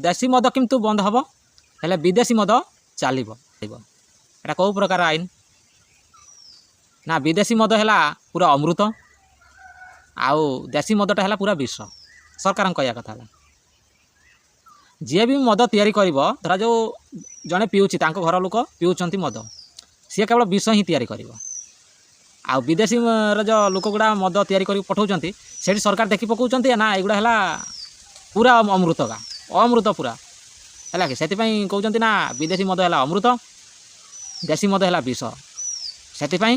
देशी मद किंतु बंद हम हेले विदेशी मद चलो एटा कौ प्रकार आईन ना विदेशी मद है पूरा अमृत आउ देशी मदटा है पूरा विष सरकार कहया कथा जी भी मद तैयारी कर धरा जो जड़े पीऊँच घर लोक पीऊँच मद सी केवल विष ही तैयारी कर आ विदेशी जो लोक गुड़ा मद तैयारी कर पठाऊँ से सरकार देखी पकाउं ना एगुड़ा है पूरा अमृत अमृत पूरा है कि से कहते ना विदेशी मद है अमृत देशी मद है विष से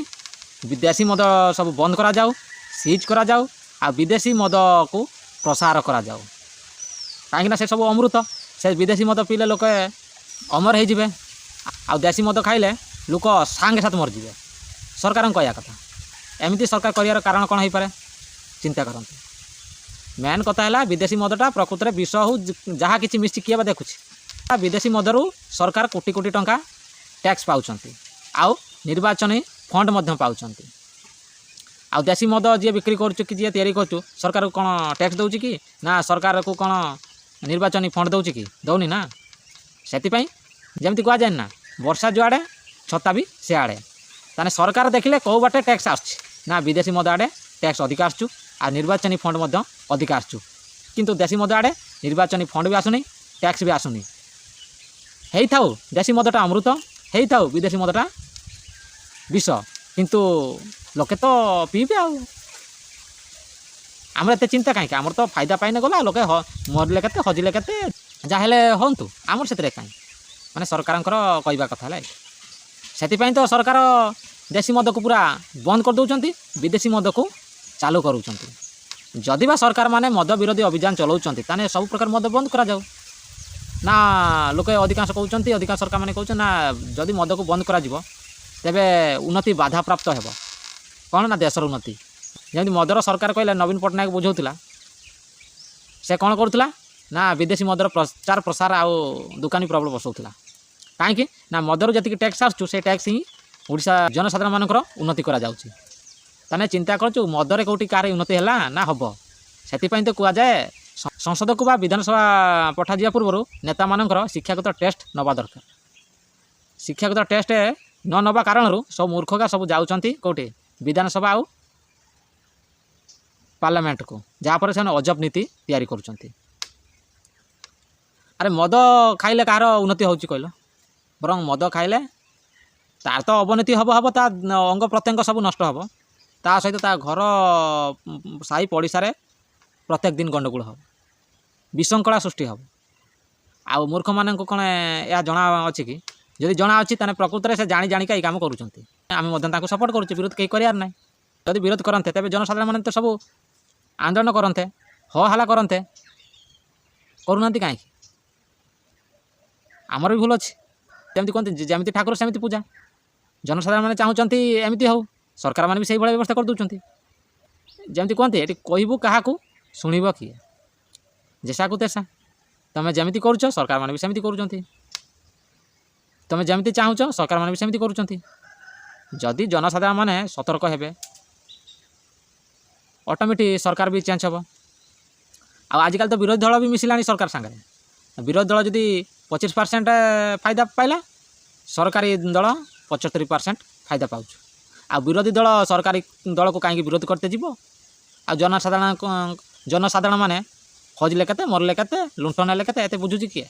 विदेशी मद सब बंद करा जाऊ सीज करा जाऊ आ विदेशी मद को प्रसार करा जाऊ कहीं से सब अमृत से विदेशी मद पीले लोक अमर हो आ देशी मद खाइले लोक सांगे साथ मरजे सरकार कहया कथा एमती सरकार कर कारण कौन हो पारे चिंता करते मेन कथा है विदेशी मदटा प्रकृत में विष हो जहाँ कि मिस्टी किए देखुची विदेशी मदरू सरकार कोटी कोटी टंका टैक्स पाँच आउ निर्वाचन फंड पाँच आ देशी मद जी बिक्री कर जी तैयारी कर सरकार को कौन टैक्स दौर कि ना सरकार को कौन निर्वाचन फंड दौर कि दौनी ना से जमी कह जाए ना वर्षा जो आड़े छता भी से आड़े ताने सरकार देखिले कौ बाटे टैक्स ना विदेशी मद आड़े टैक्स अधिक आसचु आ निर्वाचन फंड अधिक आसचु किंतु देशी मद आड़े निर्वाचन फंड भी आसुनी टैक्स भी आसुनी हेई थाउ देशी मदटा अमृत हेई थाउ विदेशी मदटा विष किंतु लोके तो पीबे आम एत चिंता कहीं आमर तो फायदा पाइने गला लोके मरले के हजिले के जहाँ हूँ आमर से कहीं माने सरकार कहवा कथा है से तो सरकार देशी मद को पूरा बंद कर दौरान विदेशी मद को चालू करूँ जदि बा सरकार माने मद विरोधी अभियान चलाउछंती ताने सब प्रकार मद बंद करा जाऊ ना लोक अधिकांश कहते अधिकांश सरकार माने कहते ना जदि मद को बंद करा जिवो तेबे उन्नति बाधा प्राप्त हेबो कौन ना देशर उन्नति जमी मदर सरकार कहले नवीन पट्टनायक बुझाऊला से कौन करूला ना विदेशी मदर प्रचार प्रसार आउ दुकानी प्रबल बसाऊला कहीं ना मदर जी टैक्स आसचु से टैक्स ही ओडिशा जनसाधारण मानकर उन्नति करा जाउची ताने चिंता करचु मदरे कौटी कार उन्नति है ना हम से तो कहुए संसद को विधानसभा पठा जा पूर्व नेता मानकर शिक्षागत टेस्ट नवा दरकार शिक्षागत टेस्ट न नवा कारण सब मूर्खगा सब जाऊँच कौटे विधानसभा आउ पार्लियामेंट को जहाँपर से अजब नीति तैयारी करुँच अरे मद खाइले कहार उन्नति हो कहल बरं मद खाइले तार तो अवनति हम हम ता अंग प्रत्यंग सब नष्ट हम ता सहित ता घर साई पड़िशारे प्रत्येक दिन गंडगोल हम विशृंखला सृष्टि हम आ मूर्ख मान कौन यह जना अच्छी कि जदि जना अच्छी ताने प्रकृत में से जाणी जाणिका ये कम करें सपोर्ट करुचे विरोध कहीं करार ना जदि विरोध करते तेज जनसाधारण मैंने तो सब आंदोलन करते ह हल्ला करते करूना कहीं आमर भी भूल अच्छे जमी कहते जमी ठाकुर सेमती पूजा जनसाधारण मैंने चाहूँगी एमती हो सरकार मैंने भी सही भाई व्यवस्था कर दूँ जमी कहते ये कहबू क्या शुणव किए जेसा को तेसा तुम जमी कर सरकार मैंने भी सेमती कर तुम जमी चाहूँ सरकार मैंने भी सेमती कर जदि जनसाधारण मैंने सतर्क हेबे ऑटोमेटिक सरकार भी चेंज हम आजिकल तो विरोधी दल भी मिसिला सरकार सागर विरोधी दल जदि 25% फायदा पाइला सरकारी दल 75% फायदा पाँच आ विरोधी दल सरकारी दल को कहीं विरोध करते जीव आ जनसाधारण माने खजले के मरले के लुंठन हेले के एत बुझुची किए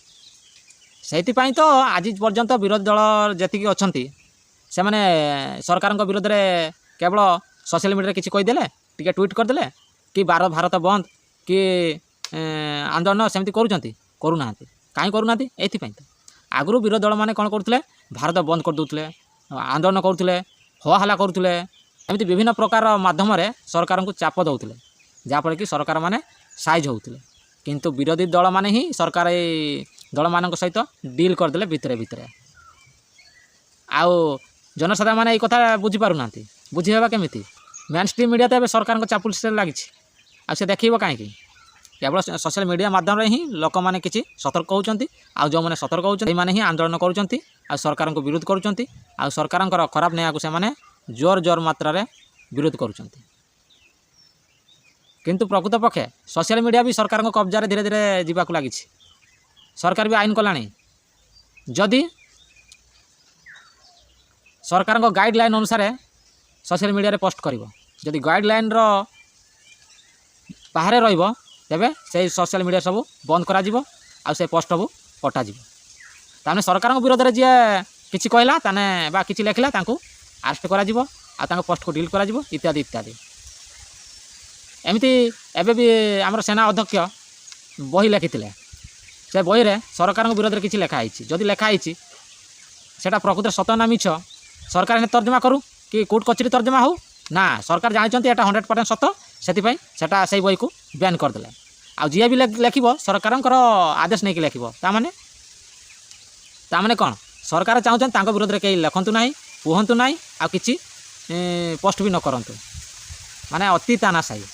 से तो आज पर्यंत विरोधी दल जी अच्छा से मैंने सरकार विरोध में केवल सोशल मीडिया किसी कहीदे टी ट्वीट करदे कि भारत बंद कि आंदोलन सेमती करूना कहीं करूना ये तो आगु विरोधी दल मैंने कौन करुले भारत बंद कर दूसरे आंदोलन करुले ह हल्ला करुले एमती विभिन्न प्रकार माध्यम सरकार को चाप दौले जहाँफल कि सरकार मैंने साइज होते किंतु विरोधी दल मैंने ही सरकार दल मान सहित डील करदे भितर भितर आउ जनसाधारण मैंने कथा बुझीपारना बुझेबा केमी मेन स्ट्रीम मीडिया तो सरकार चापुल से लगी से देखो कहीं केवल सोशल मीडिया माध्यम ही लोक मैंने किसी सतर्क होती आ जो मैंने सतर्क होती ही आंदोलन कर सरकार को विरोध कर सरकार खराब न्याय को से जोर जोर मात्रा विरोध कर किंतु प्रकृत पक्षे सोशल मीडिया भी सरकार कब्जा धीरे धीरे जावाक लगी सरकार भी आईन कलानी जदि सरकार गाइडलाइन अनुसार सोशल मीडिया रे पोस्ट करिवो जदि गाइडलाइन रो बाहर रहिबो तेबे से सोशल मीडिया सब बंद करा जिवो आ से पोस्ट सब कटा जिवो ताने सरकार विरोध रे जे किछि कहला ताने बा किछि लेखला तांको अरेस्ट करा जिवो आ तांको पोस्ट को डिलीट करा जिवो इत्यादि इत्यादि एमती एबे भी हमर सेना अध्यक्ष बही लिखिथिले से बही रे सरकार विरोध रे किछि लेखा आइछि जदि लेखा आइछि सेटा प्रकृत सत ना मिछ सरकार ने तर्जमा करू कि कोर्ट कचेरी तर्जमा हो ना सरकार जानते एटा 100% सत से सेटा से बही को बैन करदेले आ जी भी लेखिबो सरकार आदेश नहीं लेखिबो तामाने कौन सरकार चाहते तांको विरोध रे कहीं लिखंतु नहीं कहतु नहीं आ किछि पोस्ट भी न करंतु माने अति तानाशाही।